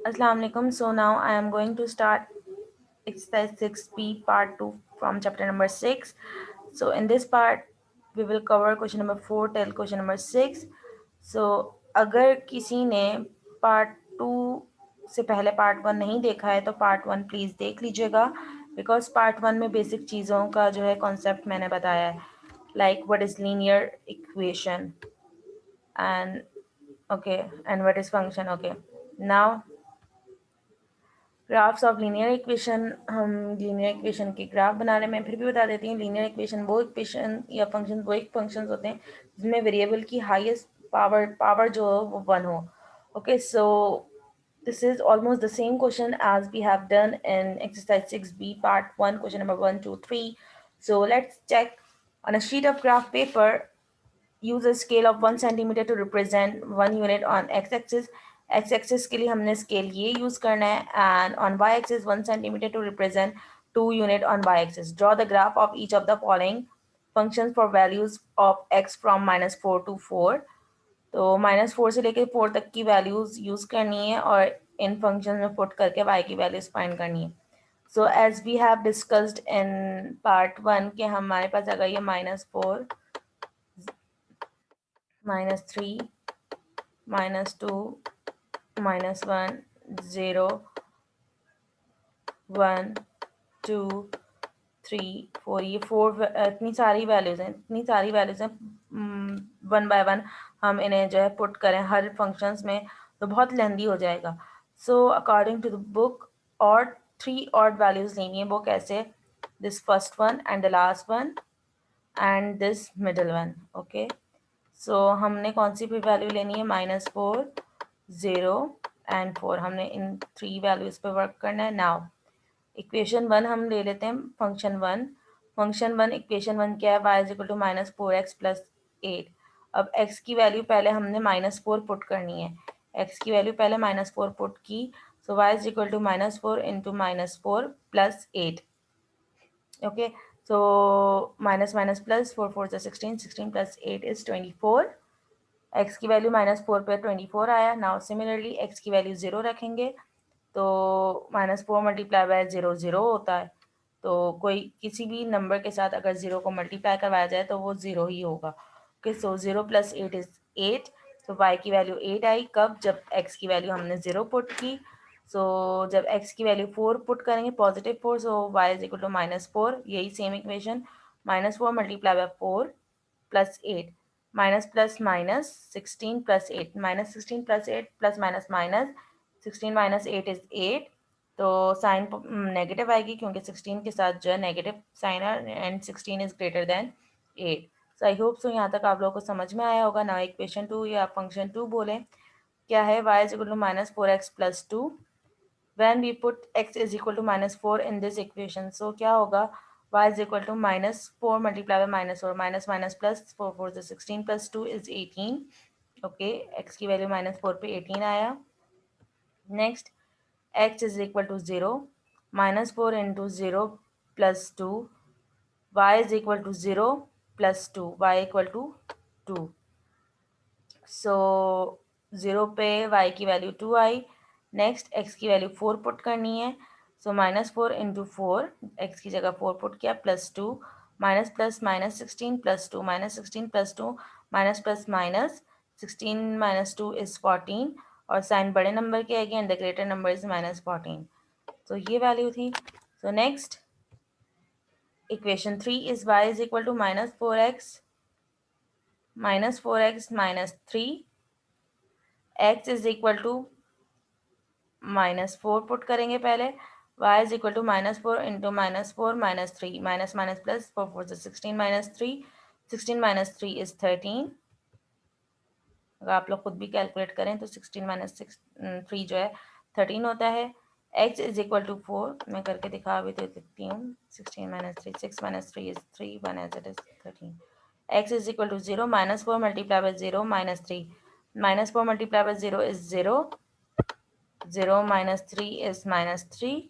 Assalamu alaikum. So now I am going to start exercise 6B part 2 from chapter number 6. So in this part we will cover question number 4 till question number 6. So अगर किसी ने part 2 से पहले part 1 नहीं देखा है तो part 1 please देख लीजिएगा बिकॉज part 1 में बेसिक चीज़ों का जो है कॉन्सेप्ट मैंने बताया है like what is linear equation and okay and what is function. Okay, now graphs of linear equation, हम लीनियर इक्वेशन के ग्राफ बनाने में फिर भी बता देती हैं लीनियर इक्वेशन वो इक्वेशन या फंक्शन वो एक फंक्शन होते हैं जिनमें वेरिएबल की हाईएस्ट पावर जो हो वो 1 हो. Okay, so this is almost the same question as we have done in exercise 6b part 1 question number 1 2 3. So let's check on a sheet of graph paper. use a scale of 1 centimeter to represent 1 unit on x-axis. x-axis के लिए हमने scale ये use करना है and on y-axis 1 centimeter to represent 2 unit on y-axis. Draw the graph of each of the following functions for values of x from -4 to 4. तो -4 से लेके 4 तक की वैल्यूज यूज करनी है और इन फंक्शन में पुट करके y की वैल्यूज फाइंड करनी है. So as we have discussed in part 1 के हमारे पास अगर ये -4 -3 -2 -1 0 1 2 3 4 ये 4 इतनी सारी वैल्यूज़ हैं 1 बाय 1 हम इन्हें जो है पुट करें हर फंक्शंस में तो बहुत लेंदी हो जाएगा. So according to the book और 3 ऑड वैल्यूज़ लेनी है. वो कैसे? This first one and the last one and this middle one. Okay, so हमने कौन सी भी वैल्यू लेनी है? -4 0 एंड 4. हमने इन 3 वैल्यूज़ पे वर्क करना है. नाउ इक्वेशन 1 हम ले लेते हैं. फंक्शन 1 इक्वेशन 1 क्या है? y is equal to -4x + 8. अब x की वैल्यू पहले हमने -4 पुट करनी है. x की वैल्यू पहले -4 पुट की. So y is equal to -4 into -4 + 8. Okay, so minus minus plus 4 4 16 16 + 8 is 24. x की वैल्यू -4 पे 24 आया. नाउ सिमिलरली x की वैल्यू 0 रखेंगे तो -4 मल्टीप्लाई बाय 0 0 होता है. तो कोई किसी भी नंबर के साथ अगर 0 को मल्टीप्लाई करवाया जाए तो वो 0 ही होगा. Okay, so 0 + 8 is 8. तो y की वैल्यू 8 आई. कब? जब x की वैल्यू हमने 0 पुट की. सो जब x की वैल्यू 4 पुट करेंगे +4, सो y इज इक्वल टू -4. यही same equation -4 multiply by 4 + 8 minus plus minus 16 + 8 -16 + 8 plus minus minus 16 - 8 is 8. तो साइन नेगेटिव आएगी क्योंकि 16 के साथ जो है नेगेटिव साइन है and 16 is greater than 8. So I hope so यहाँ तक आप लोगों को समझ में आया होगा. ना इक्वेशन 2 या फंक्शन 2 बोले क्या है? y is equal to -4x + 2. when we put x is equal to -4 in this equation, so क्या होगा? y is equal to -4 multiplied by -4 minus minus plus 4 4 is 16 plus 2 is 18. okay, x की value -4 पे 18 आया. Next x is equal to 0. -4 into 0 plus 2. y is equal to 0 plus 2. y equal to 2. सो 0 पे y की value 2 आई. Next x की value 4 put करनी है. सो -4 into 4, x की जगह 4 पुट किया +2 minus plus minus 16 + 2 -16 + 2 minus plus minus 16 - 2 is 14. और sign बड़े नंबर के आएगी and the greater number is -14. तो ये वैल्यू थी. So next equation 3 is y is equal to -4x -3. x is equal to -4 put करेंगे पहले. y is equal to -4 into -4 -3 minus minus plus 4 4 16 -3 16 - 3 is 13. अगर आप लोग खुद भी कैलकुलेट करें तो 16 - 3 जो है 13 होता है. x is equal to 4. मैं करके दिखा भी तो देती हूँ. 16 - 3 6 - 3 is 3 1 as it is 13. x is equal to 0 -4 multiply by 0 -3 -4 multiply by 0 is 0 0 - 3 is -3.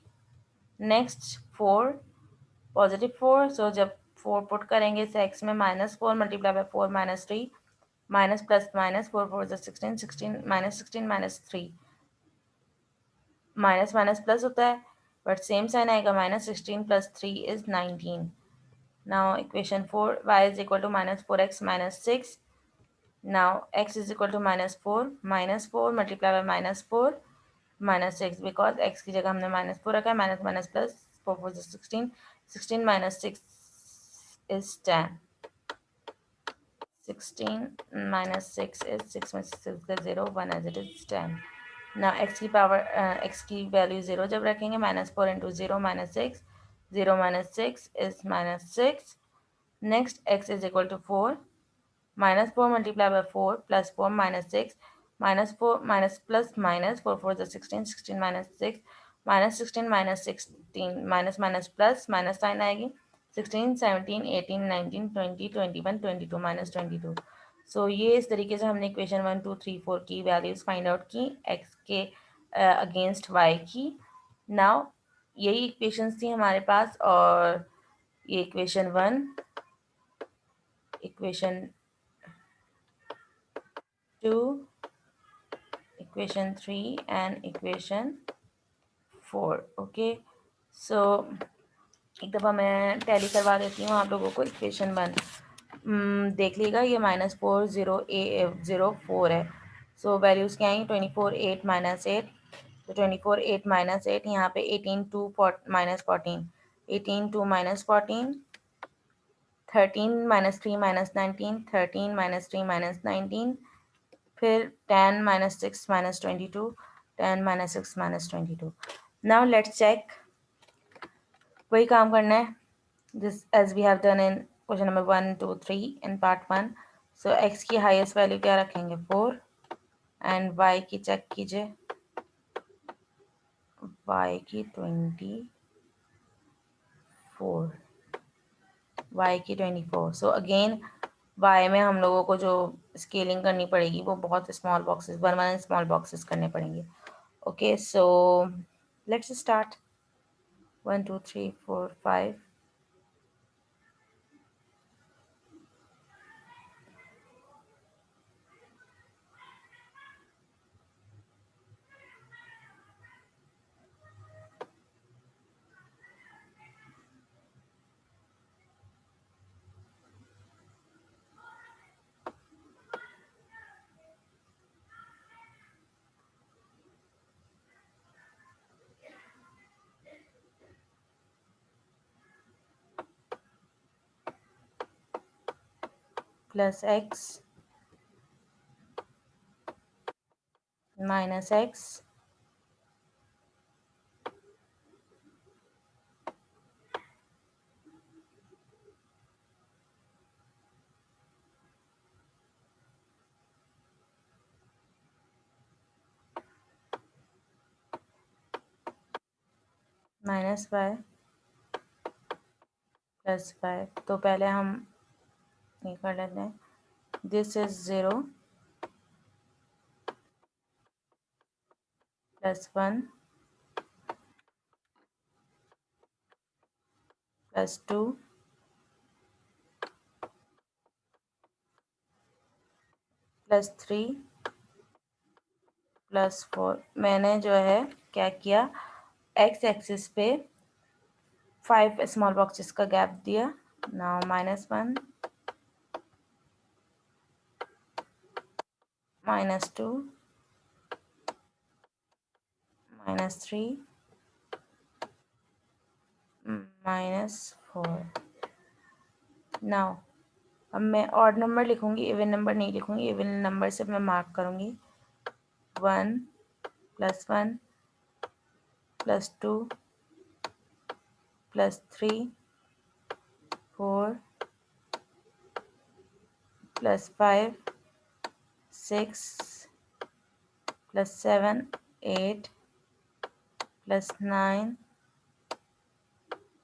Next 4 +4. So जब 4 पुट करेंगे इस x में -4 multiply by 4 -3 minus plus minus 4 4 16 16 -16 -3 minus minus plus होता है, बट सेम साइन आएगा, -16 + 3 = 19. Now equation 4, y is equal to -4x - 6. Now x is equal to -4, -4 multiplied by -4 -6, because x की जगह हमने -4 रखा है, minus minus plus, 4 4 16, 16 - 6 is 10. 16 - 6 is 6 में 6 का 0, 1 as it is 10. Now x की पावर x की वैल्यू 0 जब रखेंगे, -4 × 0 -6, 0 - 6 is -6. Next x is equal to 4, -4 multiplied by 4 plus 4 -6, -4 minus plus minus, 4 4 is 16, 16 - 6, -16 - 16, minus minus plus, minus sign आएगी, 16 17 18 19 20 21 22 -22. सो ये इस तरीके से हमने इक्वेशन 1 2 3 4 की वैल्यूज फाइंड आउट की x के अगेंस्ट y की. नाउ यही इक्वेशंस थी हमारे पास, और ये equation 1, equation 2, equation 3 and equation 4. Okay, so एक दफ़ा मैं टैली करवा देती हूँ आप लोगों को. इक्वेशन 1 देख लीजिएगा, ये -4004 है. सो वैल्यूज़ क्या आई, 24 8 -8. तो 24 8 -8, यहाँ पे 18 2 -14, 18 2 -14, 13 -3 -19, 13 -3 -19, फिर 10 - 6 -22, 10 - 6 -22. नाउ लेट्स चेक, वही काम करना है this as we have done in question number 1 2 3 in part 1. So x की हाईएस्ट वैल्यू क्या रखेंगे, 4, एंड वाई की चेक कीजिए, वाई की 24, वाई की 24. सो अगेन वाई में हम लोगों को जो स्केलिंग करनी पड़ेगी वो बहुत स्मॉल बॉक्सेस, 1 स्मॉल बॉक्सेस करने पड़ेंगे. Okay, so let's start. 1 2 3 4 5. Plus x minus x minus y plus y. तो पहले हम ये कर लेते हैं, this is 0 plus 1 plus 2 plus 3 plus 4. मैंने जो है क्या किया, एक्स एक्सिस पे 5 स्मॉल बॉक्सेस का गैप दिया. नाउ -1 -2 -3 -4. नाउ अब मैं ऑड नंबर लिखूंगी, इवन नंबर नहीं लिखूंगी. इवन नंबर से मैं मार्क करूंगी, 1 +1 +2 +3 4 +5 6 +7 8 +9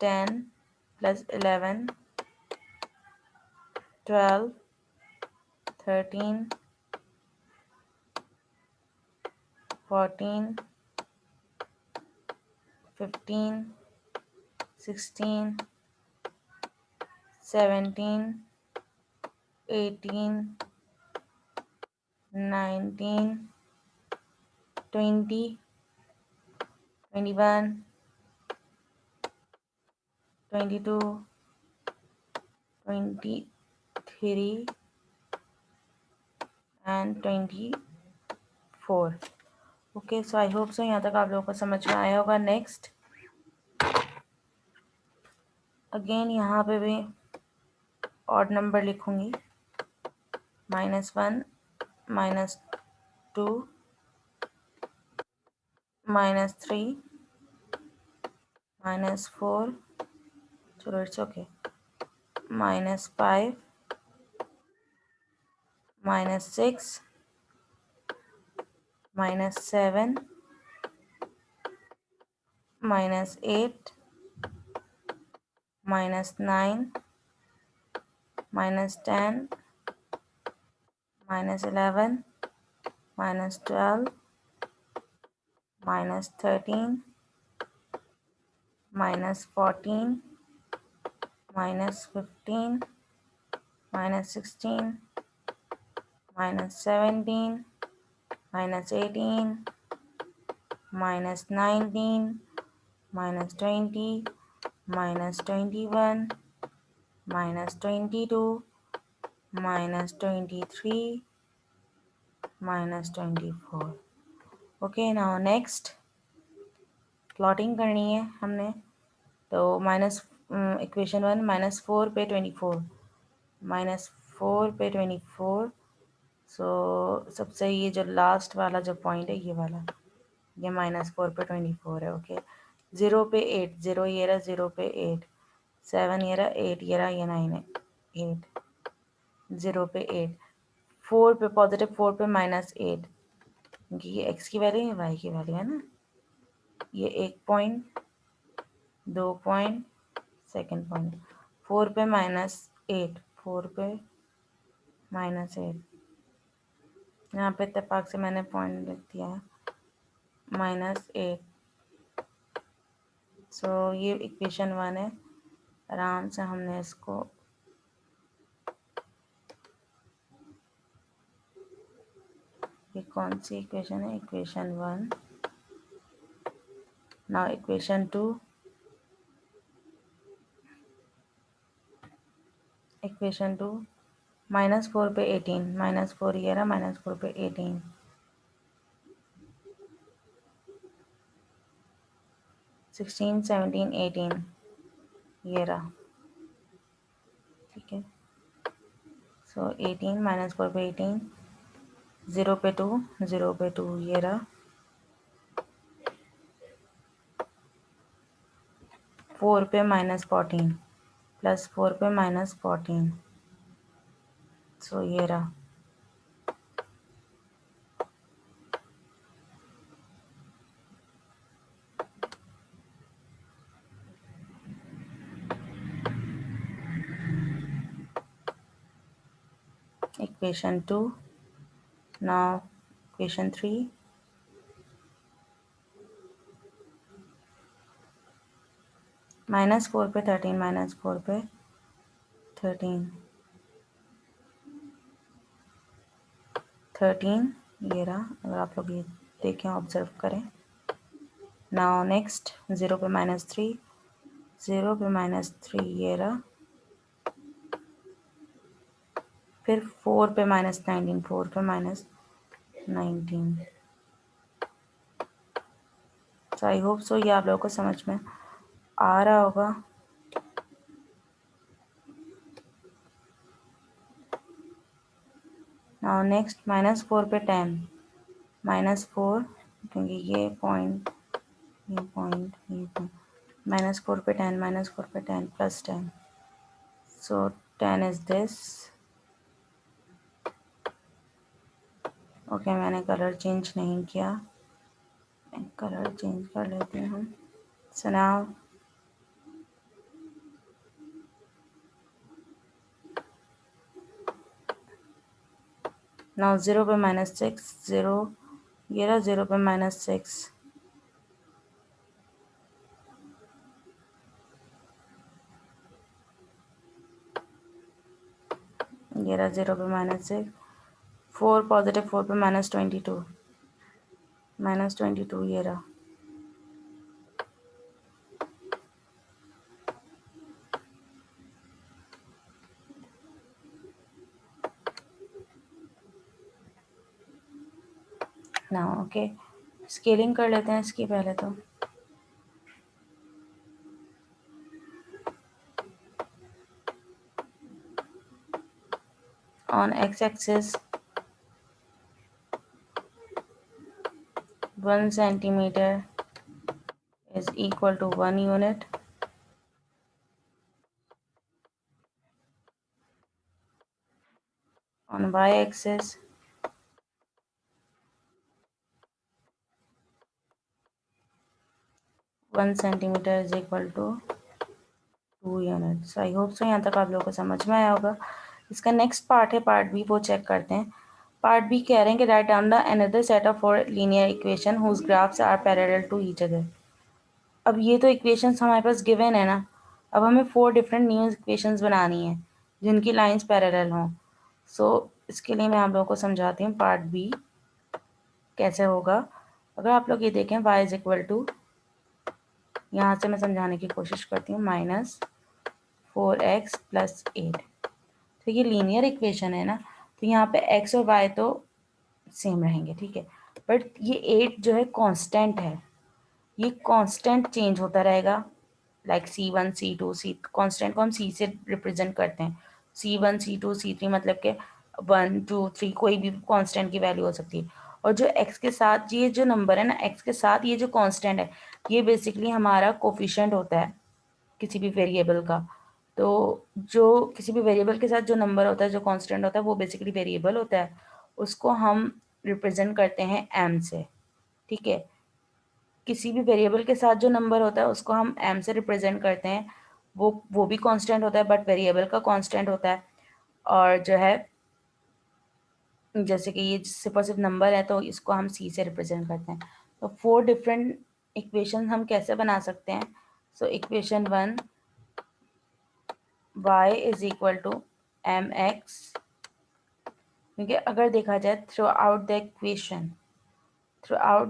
10 +11 12 13 14 15 16 17 18 19 20 21, 22, 23 and 24. Okay, so I hope so यहाँ तक आप लोगों को समझ में आया होगा। नेक्स्ट अगेन यहाँ पे भी ऑड नंबर लिखूँगी, -1, -2, -3, -4, चलो it's okay, -5, -6, -7, -8, -9, -10, -11, -12, -13, -14, -15, -16, -17, -18, -19, -20, -21, -22, -23, -24. Okay, now next plotting करनी है हमने, तो इक्वेशन 1 -4 पे 24, -4 पे 24। सो सबसे ये जो लास्ट वाला जो पॉइंट है ये वाला, ये -4 पे 24 है। ओके, 0 पे 8, 0 ये रहा, 0 पे 8, 7 ये रहा, 8 ये रहा, ये 9 है, 8, 0 पे 8, 4 पे पॉजिटिव 4 पे -8, क्योंकि ये x की वैल्यू है, y की वैल्यू है ना। ये 1 पॉइंट, 2 पॉइंट, सेकेंड पॉइंट, 4 पे -8, 4 पे -8, यहाँ पे इत्तेफाक से मैंने पॉइंट लिख दिया है -8। सो ये इक्वेशन 1 है। आराम से हमने इसको ये कौन सी इक्वेशन है, इक्वेशन 1। नाउ इक्वेशन 2, इक्वेशन 2 -4 पे 18, -4 ये रहा, -4 पे 18, 16, 17, 18 ये रहा, ठीक है। सो 18 -4 पे 18, 0 पे 2, 0 पे 2 ये रहा, 4 पे -14, +4 पे -14, सो ये रहा। इक्वेशन 2, नाउ इक्वेशन 3, -4 पे 13, -4 पे 13, 13 ये रहा, अगर आप लोग ये देखें, ऑब्जर्व करें। नाउ नेक्स्ट 0 पे -3, 0 पे -3 ये रहा, फिर 4 पे -19, 4 पे -19। सो आई होप सो ये आप लोगों को समझ में आ रहा होगा। नाउ नेक्स्ट -4 पे 10, -4, क्योंकि ये पॉइंट, ये पॉइंट, ये पॉइंट, -4 पे 10, -4 पे 10 +10, सो 10 इज दिस। ओके, मैंने कलर चेंज नहीं किया, कलर चेंज कर लेते हैं हम। सो नाउ नाउ 0 पे -6, 0 ये रहा, 0 पे -6, ये रहा, 0 पे -6, 4 पॉजिटिव 4 पे -22, -22 ये रहा, now. Okay, स्केलिंग कर लेते हैं इसकी पहले तो. On x-axis 1 centimeter is equal to 1 unit. On y-axis 1 centimeter is equal to 2 units. I hope so यहाँ तक आप लोगों को समझ में आया होगा. इसका नेक्स्ट पार्ट है पार्ट बी, वो चेक करते हैं. पार्ट बी कह रहे हैं कि write down the another set of 4 linear equation whose graphs are parallel to each other. अब ये तो इक्वेशंस हमारे पास गिवन है ना. अब हमें 4 डिफरेंट न्यू इक्वेशंस बनानी है जिनकी लाइंस पैरेलल हों. सो इसके लिए मैं आप लोगों को समझाती हूँ पार्ट बी कैसे होगा. अगर आप लोग ये देखें y इज इक्वल टू, यहाँ से मैं समझाने की कोशिश करती हूँ, -4x + 8. तो ये लीनियर इक्वेशन है ना, तो यहाँ पे x और y तो सेम रहेंगे, ठीक है. बट ये 8 जो है कांस्टेंट है. ये कांस्टेंट चेंज होता रहेगा. Like C1 C2 C constant को हम C से रिप्रेजेंट करते हैं. C1 C2 C3 मतलब के 1 2 3 कोई भी कांस्टेंट की वैल्यू हो सकती है. और जो x के साथ ये जो नंबर है ना, x के साथ ये जो कांस्टेंट है, ये बेसिकली हमारा कोफिशिएंट होता है किसी भी वेरिएबल का. तो जो किसी भी वेरिएबल के साथ जो नंबर होता है, जो कांस्टेंट होता है, वो बेसिकली वेरिएबल होता है. उसको हम रिप्रेजेंट करते हैं m से, ठीक है. किसी भी वेरिएबल के साथ जो नंबर होता है उसको हम m से रिप्रेजेंट करते हैं. वो भी कांस्टेंट होता है बट वेरिएबल का कांस्टेंट होता है. और जो है जैसे कि ये सिर्फ और सिर्फ नंबर है तो इसको हम c से रिप्रेजेंट करते हैं. तो 4 डिफरेंट इक्वेशन हम कैसे बना सकते हैं. So equation 1, y is equal to mx, क्योंकि अगर देखा जाए throughout the equation, throughout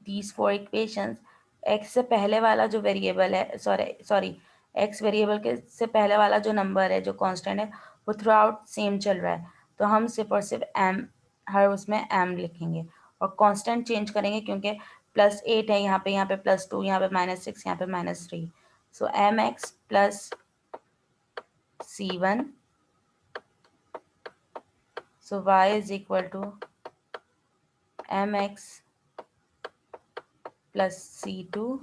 these 4 equations, x से पहले वाला जो वेरिएबल है, सॉरी x वेरिएबल के से पहले वाला जो नंबर है, जो कांस्टेंट है, वो थ्रू आउट सेम चल रहा है. तो हम सिर्फ और सिर्फ m, हर उसमें m लिखेंगे और कांस्टेंट चेंज करेंगे क्योंकि +8 है यहाँ पे +2, यहाँ पे -6, यहाँ पे -3. सो mx plus c1, so y is equal to mx plus c2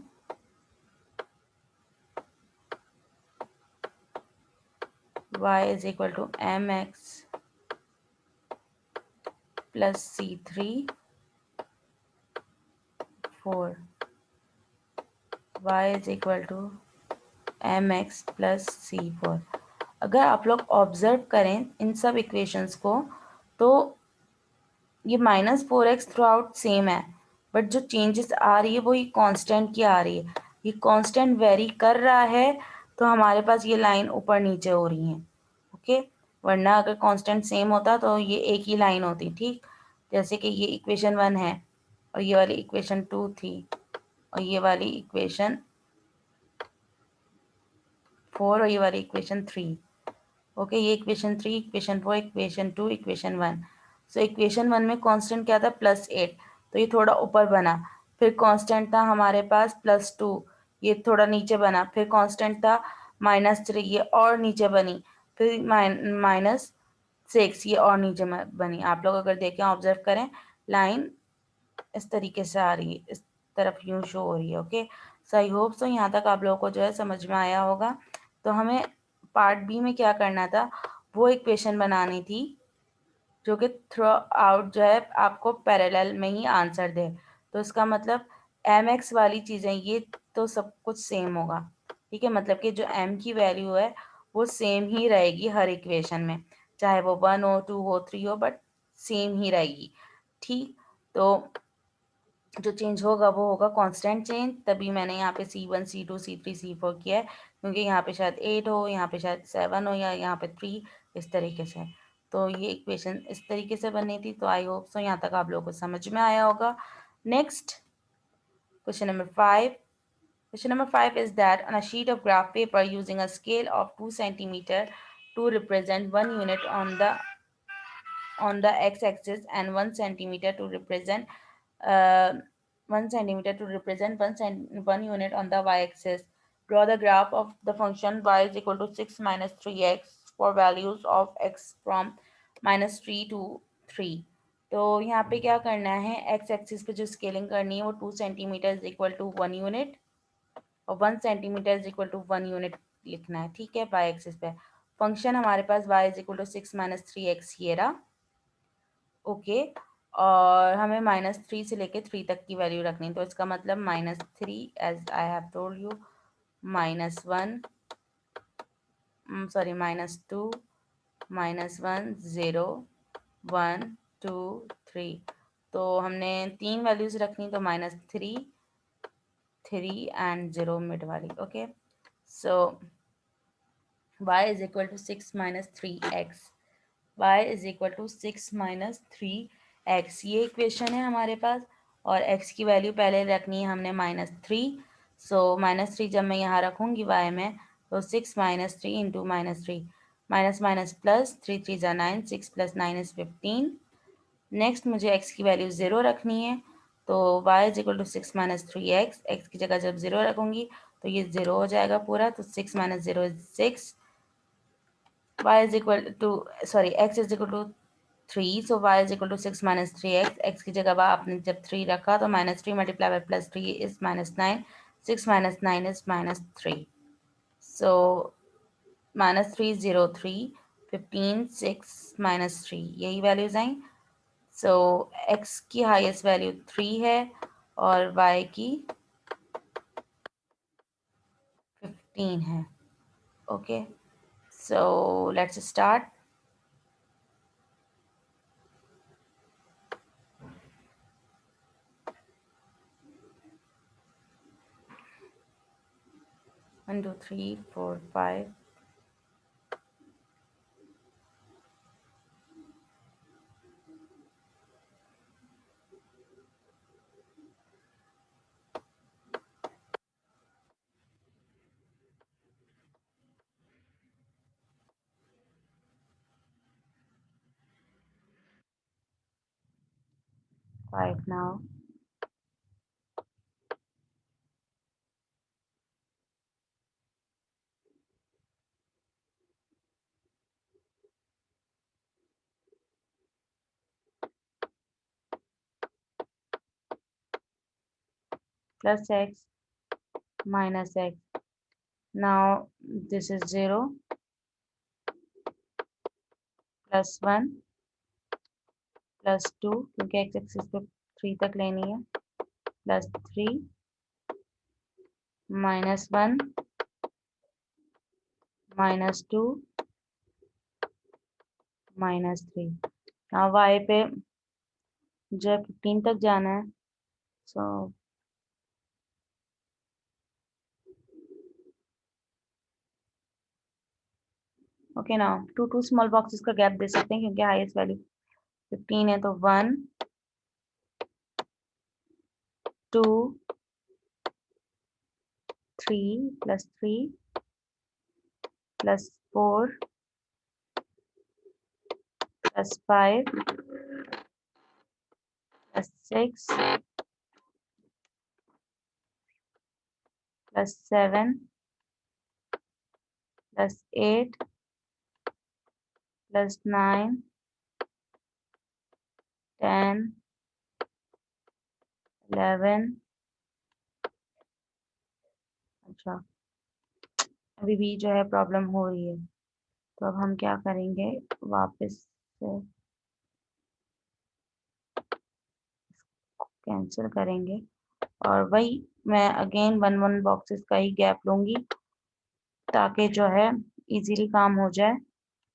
y is equal to mx plus c3 4 y is equal to mx plus c4. अगर आप लोग ऑब्जर्व करें इन सब इक्वेशंस को तो ये -4x थ्रू आउट सेम है, but जो चेंजेस आ रही है वो ये कांस्टेंट की आ रही है. ये कांस्टेंट वेरी कर रहा है तो हमारे पास ये लाइन ऊपर नीचे हो रही है. ओके, वरना अगर कांस्टेंट सेम होता तो ये एक ही लाइन होती, ठीक. जैसे कि ये इक्वेशन 1 है और ये वाली इक्वेशन 2 थी और ये वाली इक्वेशन 4 और ये वाली इक्वेशन 3. ओके, ये equation 3, equation 4, equation 2, equation 1. So equation 1 में कांस्टेंट क्या था, +8, तो ये थोड़ा ऊपर बना. फिर कांस्टेंट था हमारे पास +2, ये थोड़ा नीचे बना. फिर कांस्टेंट था -3, ये और नीचे बनी. फिर -6, ये और नीचे बनी. आप लोग अगर देखें, ऑब्जर्व करें, लाइन इस तरीके से आ रही है, इस तरफ यूं शो हो रही है. Okay, so I hope so यहाँ तक आप लोगों को जो है समझ में आया होगा. तो हमें पार्ट बी में क्या करना था, वो इक्वेशन बनानी थी जो कि थ्रू आउट जो है आपको पैरेलल में ही आंसर दे. तो इसका मतलब mx वाली चीज़ें ये तो सब कुछ सेम होगा, ठीक है. मतलब कि जो m की वैल्यू है वो सेम ही रहेगी हर इक्वेशन में, चाहे वो 1 हो, 2 हो, 3 हो, बट सेम ही रहेगी, ठीक. तो जो चेंज होगा वो होगा कांस्टेंट चेंज. तभी मैंने यहाँ पे C1 C2 C3 C4 किया है, क्योंकि यहाँ पे शायद 8 हो, यहाँ पे शायद 7 हो, या यहाँ पे 3, इस तरीके से. तो ये इक्वेशन इस तरीके से बनी थी. तो आई होप सो यहाँ तक आप लोगों को समझ में आया होगा. Next question number 5. Question number 5 is that on a sheet of graph paper using a scale of 2 centimeter to represent 1 unit on the x-axis and 1 centimeter to represent 1 centimeter to represent 1 unit on the y-axis. Draw the graph of the function y is equal to 6 minus 3x for values of x from -3 to 3. तो यहाँ पे क्या करना है, x axis पे जो scaling करनी है वो 2 centimetre is equal to 1 unit और 1 centimetre is equal to 1 unit लिखना है, ठीक है, y एक्सिस पे। फंक्शन हमारे पास y is equal to 6 minus 3x ये रहा, ओके। और हमें -3 से लेके 3 तक की वैल्यू रखनी, तो इसका मतलब -3 as I have told you, -1 sorry -2 -1 0 1 2 3। तो हमने 3 वैल्यूज रखनी, तो -3 3 एंड 0 मिड वाली, okay. So y is equal to 6 minus 3x, y is equal to 6 minus 3x, ये इक्वेशन है हमारे पास। और x की वैल्यू पहले रखनी है हमने -3, सो -3 जब मैं यहाँ रखूँगी y में, तो 6 minus 3 into -3, minus minus plus, 3 3 ज़ा 9, 6 प्लस 9 इज़ 15। नेक्स्ट मुझे x की वैल्यू 0 रखनी है, तो y is equal to 6 minus 3x, x की जगह जब 0 रखूँगी तो ये 0 हो जाएगा पूरा, तो 6 minus 0 is 6, y is equal to sorry x is equal to 3, so y is equal to 6 minus 3x, x की जगह आपने जब 3 रखा तो -3 multiply by +3 is -9, 6 minus 9 is -3, so -3 0 3 15 6 -3 यही वैल्यूज आई। सो x की हाईएस्ट वैल्यू 3 है और y की 15 है, okay. So let's start. One, two, three, four, 5. 5 now. Plus x minus x. Now this is 0 plus 1 plus 2 क्योंकि x एक्सिस पे 3 तक लेनी है, plus 3 minus 1 minus 2 minus 3। now y पे जो है 15 तक जाना है, so okay. Now two small boxes का गैप दे सकते हैं क्योंकि हाईएस्ट वैल्यू 15 है, तो 1 2 3 plus 3 plus 4 plus 5 plus 6 plus 7 plus 8 plus 9 10 11। अच्छा, अभी भी जो है प्रॉब्लम हो रही है, तो अब हम क्या करेंगे, वापस से कैंसिल करेंगे और वही मैं अगेन 1 बॉक्सेस का ही गैप लूंगी ताकि जो है इजीली काम हो जाए।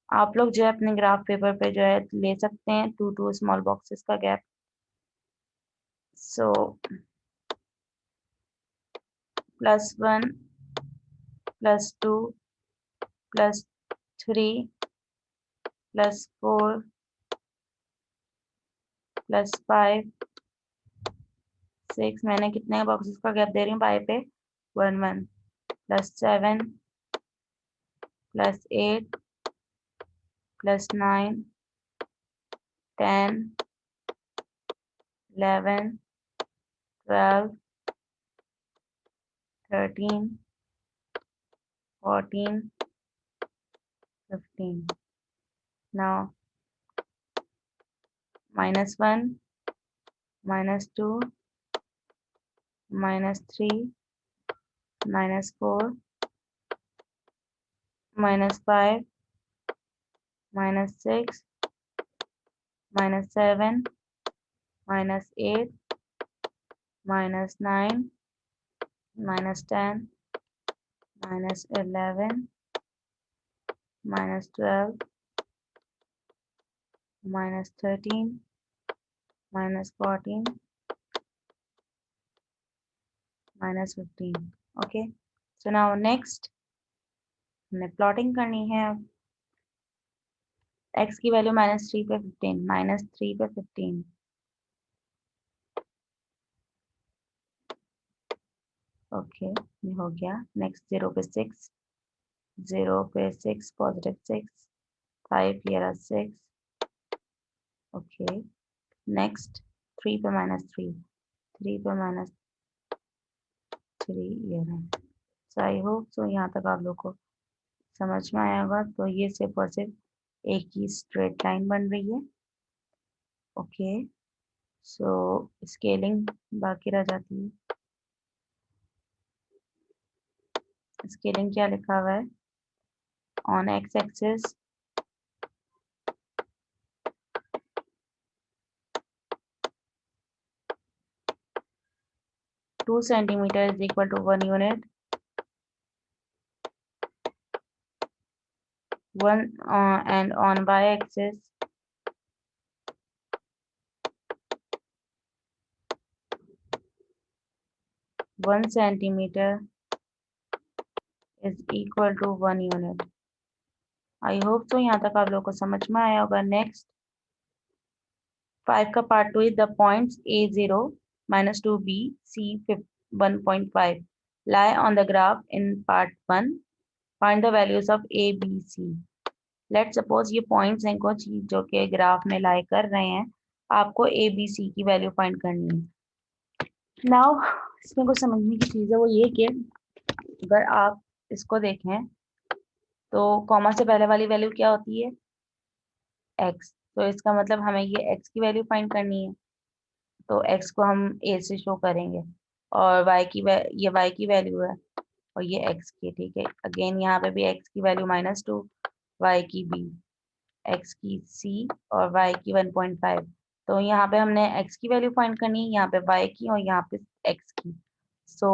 आप लोग जो है अपने ग्राफ पेपर पे जो है ले सकते हैं टू स्मॉल बॉक्सेस का गैप। सो +1 +2 +3 +4 +5 6, मैंने कितने बॉक्सेस का गैप दे रही हूँ बाय पे 1 1 +7 +8 +9 10 11 12, 13, 14, 15. Now -1, -2, -3, -4, -5, -6, -7, -8, -9, -10, -11, -12, -13, -14, -15. Okay, so now next हमें प्लॉटिंग करनी है। अब x की वैल्यू -3 पे 15, -3 पे 15, ओके ये हो गया। नेक्स्ट 0 पे 6, 0 पे 6 +6, 5 here 6, ओके। नेक्स्ट 3 पे -3, 3 पे -3 ये है। सो आई होप सो यहाँ तक आप लोग को समझ में आया होगा। तो ये सिर्फ और सिर्फ एक ही स्ट्रेट लाइन बन रही है। ओके, सो स्केलिंग बाकी रह जाती है। स्केलिंग क्या लिखा हुआ है? On x axis 2 centimeter is equal to 1 unit. 1 and on y-axis 1 centimeter is equal to 1 unit. I hope तो यहाँ तक आप लोगों को समझ में आया होगा। नेक्स्ट 5 का part 2 is the points A0, -2B, C 1.5 lie on the graph in part 1. Find the values of A, B, C. Let suppose ये पॉइंट्स हैं कुछ जो कि ग्राफ में लाई कर रहे हैं। आपको A, B, C की वैल्यू फाइंड करनी है। नाउ इसमें कुछ समझने की चीज़ है, वो ये कि अगर आप इसको देखें तो कॉमा से पहले वाली वैल्यू क्या होती है? x। तो इसका मतलब हमें ये x की वैल्यू फाइंड करनी है। तो x को हम a से शो करेंगे और ये y की वैल्यू है और ये x की, ठीक है। अगेन यहाँ पे भी x की वैल्यू -2, y की b, x की c और y की 1.5। तो यहाँ पे हमने x की वैल्यू फाइंड करनी है, यहाँ पे y की और यहाँ पे x की। सो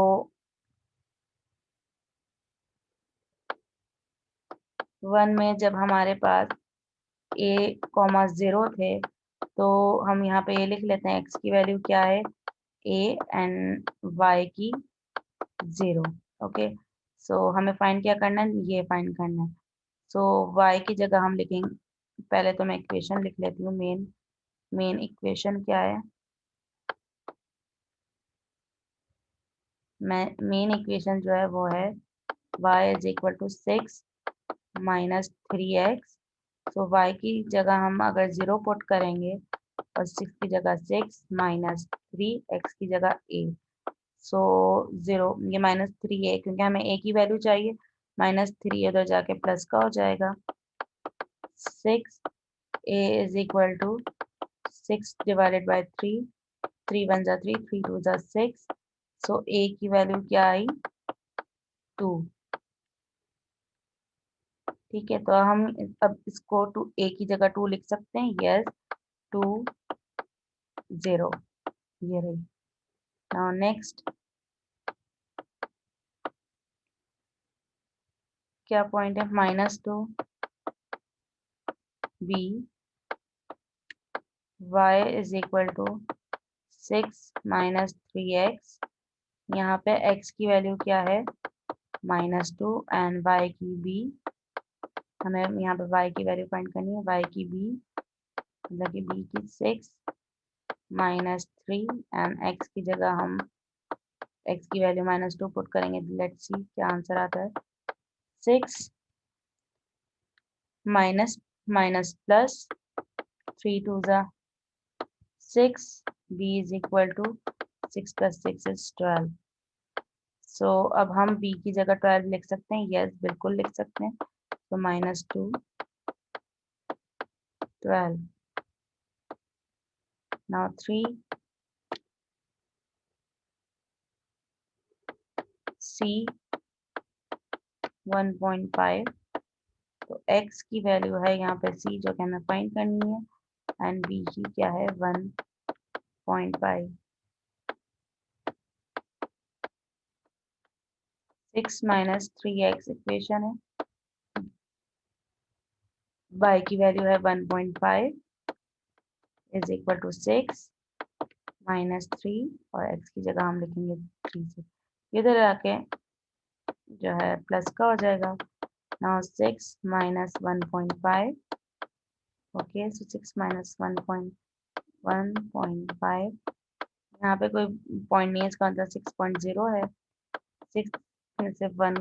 1 में जब हमारे पास a, 0 थे तो हम यहाँ पे ये लिख लेते हैं x की वैल्यू क्या है a एंड y की 0। ओके, सो हमें फाइंड क्या करना है? ये फाइंड करना है। सो y की जगह हम लिखेंगे, पहले तो मैं इक्वेशन लिख लेती हूँ। मेन इक्वेशन क्या है? मेन इक्वेशन जो है वो है y is equal to 6 minus 3x। So y की जगह हम अगर 0 पुट करेंगे और 6 की जगह 6 माइनस 3, x की जगह a। सो 0, ये -3 है क्योंकि हमें a की वैल्यू चाहिए। -3 उधर जाके प्लस का हो जाएगा। 6 a is equal to 6 divided by 3, 3 1 जा 3, 3 2 जा 6। सो a की वैल्यू क्या आई? 2। ठीक है, तो हम अब इसको a की जगह 2 लिख सकते हैं। यस, 2 0 ये रही। नाउ नेक्स्ट क्या पॉइंट है? -2 b y is equal to 6 minus 3x। यहाँ पे x की वैल्यू क्या है? -2 एंड y की b। हमें यहाँ पे y की वैल्यू फाइंड करनी है। y की b मतलब कि b की 6 -3 एंड x की जगह हम x की वैल्यू -2 पुट करेंगे। लेट्स सी क्या आंसर आता है। 6 माइनस माइनस प्लस 3 2 जा 6, b is equal to 6 + 6 is 12. So अब हम b की जगह 12 लिख सकते हैं, यस बिल्कुल लिख सकते हैं। तो -2 12, नाउ 3 c 1.5, तो x की वैल्यू है यहाँ पे c जो कि हमें फाइंड करनी है, एंड b की क्या है 1.5। 6 - 3x इक्वेशन है, y की वैल्यू है 1.5 इज इक्वल टू 6 - 3, और x की जगह हम लिखेंगे 3 से, इधर आके जो है प्लस का हो जाएगा। नाउ 6 - 1.5, ओके, सो 6 - 1.5, यहाँ पे कोई पॉइंट नहीं है, इसका मतलब 6.0 है। 6 में से 1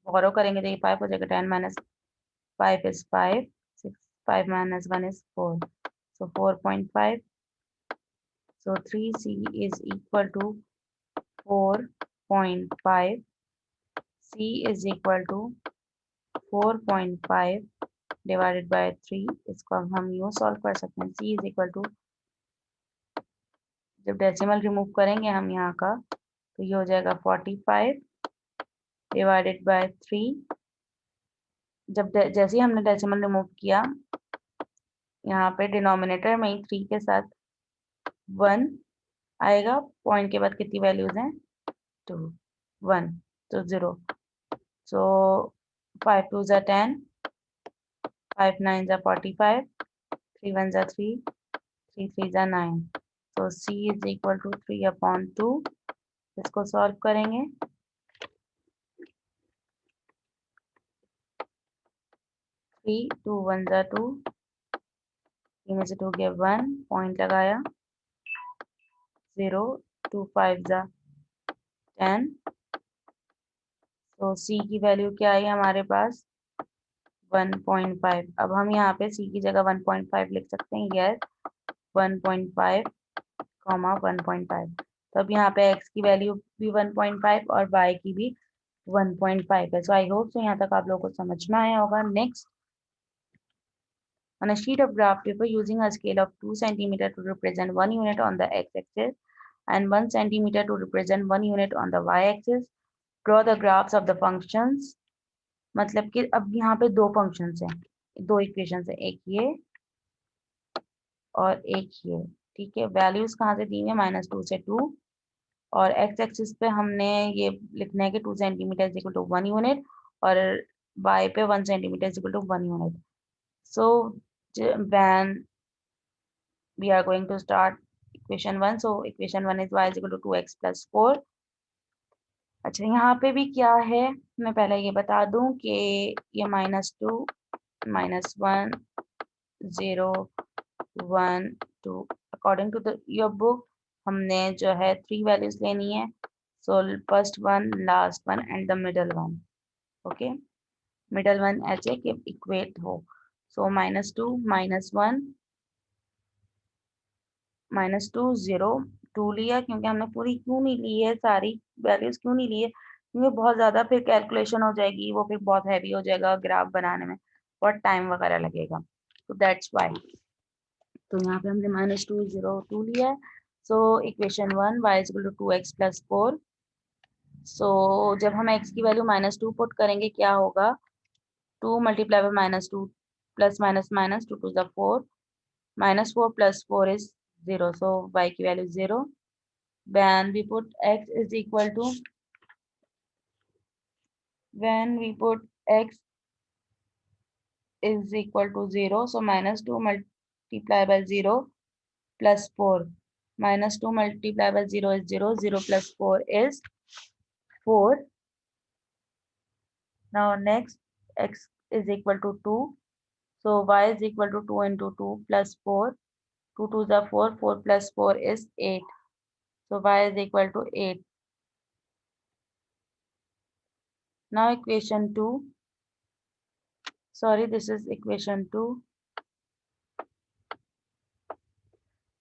बोरो करेंगे तो ये 5 हो जाएगा। 10 - 5 is 5, 6 5 - 1 is 4, so 4.5, so 3c is equal to 4.5, c is equal to 4.5 divided by 3, इसको अब हम यूँ सॉल्व कर सकते हैं। c इज इक्वल टू, जब डेसिमल रिमूव करेंगे हम यहाँ का, तो ये हो जाएगा 45 डिवाइडेड बाय 3। जब जैसे ही हमने डेसिमल रिमूव किया, यहाँ पे डिनोमिनेटर में ही 3 के साथ 1 आएगा, पॉइंट के बाद कितनी वैल्यूज हैं 2 1, तो 0, सो 5 2 ज़ा 10, 5 9 ज़ा 45, 3 1 ज़ा 3, 3 3 ज़ा 9, तो c इज इक्वल टू 3/2। इसको सॉल्व करेंगे, 3 2 1 ज़ा 2, 3 में से 2 गया 1, पॉइंट लगाया, 0 2 5 ज़ा 10, तो c की वैल्यू क्या आई हमारे पास 1.5। अब हम यहाँ पे c की जगह 1.5 लिख सकते हैं, यस 1.5, 1.5। तो अब यहाँ पे x की वैल्यू भी 1.5 और y की भी 1.5 है। सो आई होप सो यहाँ तक आप लोगों को समझ में आया होगा। Next, on a sheet of graph paper using a scale of 2 centimeter to represent 1 unit on the x-axis and 1 centimeter to represent 1 unit on the y-axis, draw the graphs of the functions। मतलब कि अब यहाँ पे दो functions हैं, दो equations हैं, एक ये और एक ये, ठीक है। वैल्यूज कहाँ से दी है, -2 से 2, और एक्स एक्सिस पे हमने ये लिखना है कि 2 centimetre is equal to 1 unit, और वाई पे 1 centimetre is equal to 1 unit. So when we are going to start equation 1, so equation 1 is y is equal to 2x + 4। अच्छा, यहाँ पे भी क्या है, मैं पहले ये बता दूं कि ये -2 -1 0 1 2 अकॉर्डिंग टू योर बुक हमने जो है 3 वैल्यूज लेनी है। So first one, last one and the middle one, okay. Middle one ऐसे कि इक्वेट हो। सो -2 -1 -2 0 2 लिया, क्योंकि हमने पूरी क्यों नहीं ली है, सारी वैल्यूज क्यों नहीं ली है, क्योंकि बहुत ज़्यादा फिर कैलकुलेशन हो जाएगी, वो फिर बहुत हैवी हो जाएगा ग्राफ बनाने में, बहुत टाइम वगैरह लगेगा, तो दैट्स वाई। तो यहाँ पे हमने -2 0 2 लिया है। So equation 1 y is equal to 2x + 4। So जब हम x की वैल्यू -2 पुट करेंगे क्या होगा, 2 × -2 plus minus minus 2 2 4, -4 + 4 is 0, so y की value 0। when we put x is equal to when we put x is equal to 0, so -2 multiplied by 0 plus 4, -2 multiplied by 0 is 0, 0 plus 4 is 4। now next, x is equal to 2, so y is equal to 2 into 2 plus 4, 2 2 is 4, 4 plus 4 is 8, so y is equal to 8। now equation 2, sorry, this is equation 2,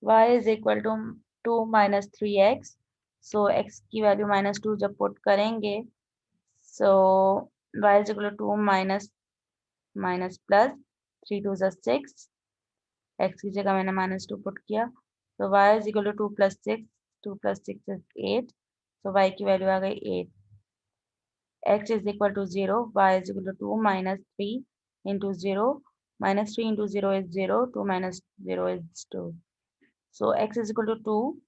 y is equal to 2 minus 3x, so x की value -2 जब put करेंगे, so y is equal to 2 minus minus plus 3 2 6, x की जगह मैंने -2 put किया, तो y is equal to 2 plus 6, 2 plus 6 is 8, so y की value आ गई 8, x is equal to 0, y is equal to 2 minus 3 into 0, minus 3 into 0 is 0, 2 minus 0 is 2. So x is equal to 2,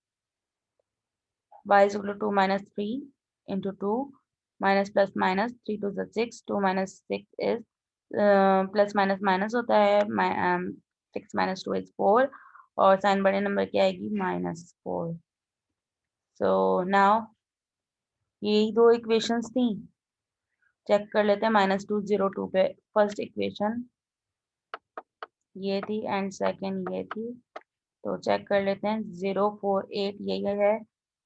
y is equal to 2 minus 3 into 2, minus plus minus 3 to the 6, 2 minus 6 is plus minus minus होता है, 6 minus 2 is 4, और sign बड़े number की आएगी -4. So now यही दो equations थी, check कर लेते हैं -202 पे. फर्स्ट इक्वेशन ये थी एंड सेकंड ये थी, तो चेक कर लेते हैं. 048 यही है,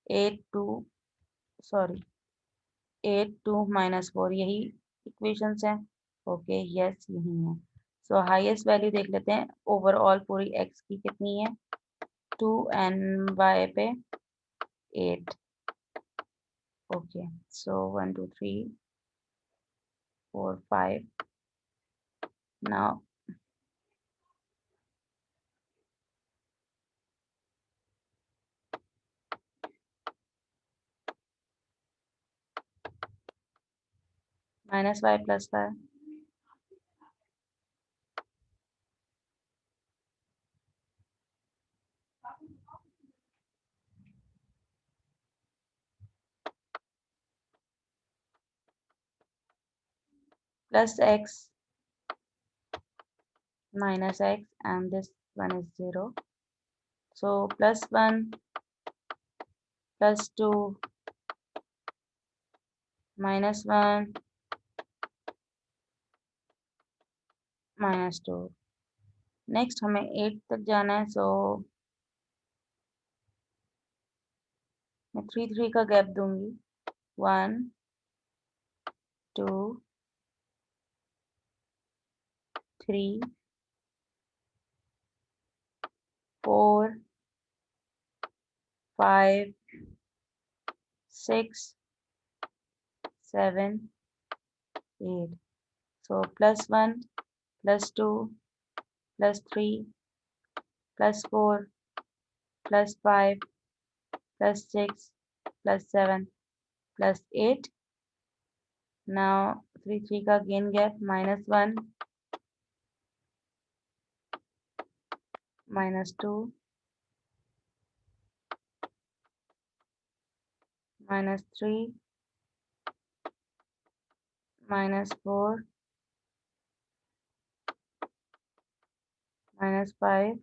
82 सॉरी 82 -4 यही इक्वेशंस हैं. ओके यस यही है. सो हाईएस्ट वैल्यू देख लेते हैं ओवरऑल पूरी एक्स की कितनी है, 2 एंड वाई पे 8. Okay so 1 2 3 4 5. Now -y + y plus x minus x, and this one is 0. So +1 +2 -1 -2. Next हमें 8 तक जाना है, सो मैं 3 3 का गैप दूंगी. 1 2 3 4 5 6 7 8. So +1 +2 +3 +4 +5 +6 +7 +8. Now 3 3 का again gap, -1 -2 -3 -4 -5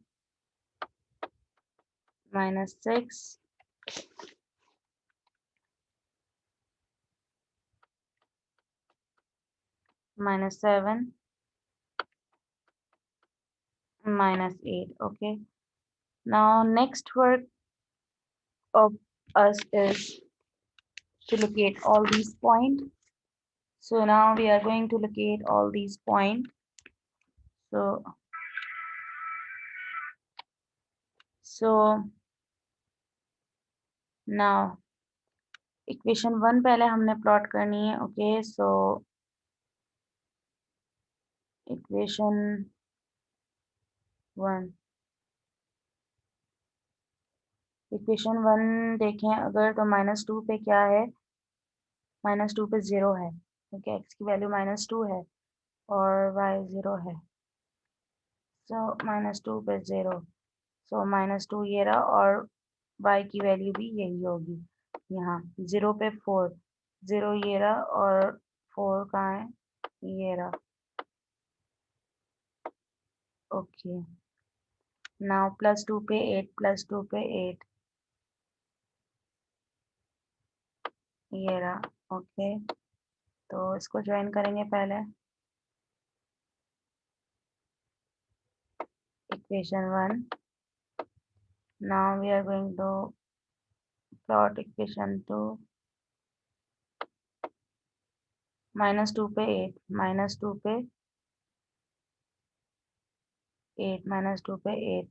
-6 -7 -8. Okay, now next work of us is to locate all these points. So now we are going to locate all these points. So now equation 1 पहले हमने प्लॉट करनी है. Okay so equation 1 देखें अगर, तो -2 पे क्या है, -2 पे 0 है, क्योंकि x की वैल्यू -2 है और y 0 है. सो -2 पे 0, सो -2 ये रहा, और y की वैल्यू भी यही होगी. यहाँ 0 पे 4, 0 ये रहा, और 4 कहाँ है, ये रहा. ओके नाउ +2 पे 8 +2 पे 8 ये रहा. ओके तो इसको ज्वाइन करेंगे पहले. Equation 1. Now we are going to plot equation 2. -2 पे 8 -2 पे 8 -2 पे 8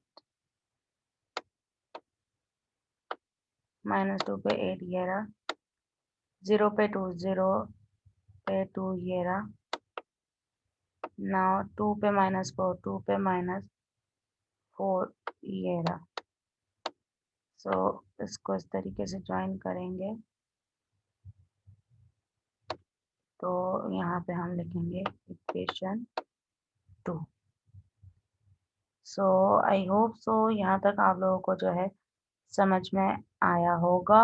-2 पे 8 ये रहा, 0 पे 2, 0 पे 2 ये रहा, नाउ 2 पे -4, 2 पे -4 ये रहा। सो इसको इस तरीके से ज्वाइन करेंगे तो यहाँ पे हम लिखेंगे equation 2। So I hope so यहाँ तक आप लोगों को जो है समझ में आया होगा।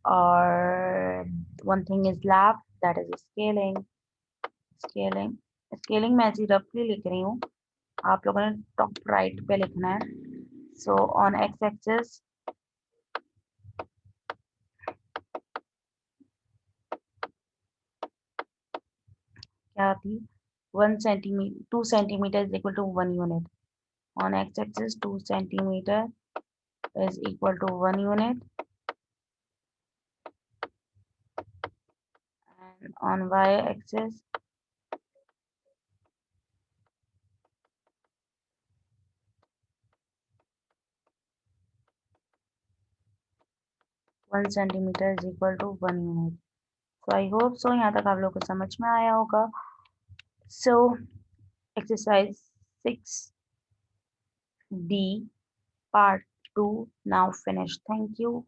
और one thing is left, that is scaling. Scaling मैं ऐसी रफली लिख रही हूँ, आप लोगों ने टॉप राइट पे लिखना है। सो ऑन एक्स एक्सिस क्या थी, 1 centimetre 2 centimetre is equal to 1 unit. On x axis 2 centimetre is equal to 1 unit, and on y axis 1 centimeter is equal to 1 unit. So I hope so यहाँ तक आप लोग को समझ में आया होगा। So exercise 6D part 2 now finished. Thank you.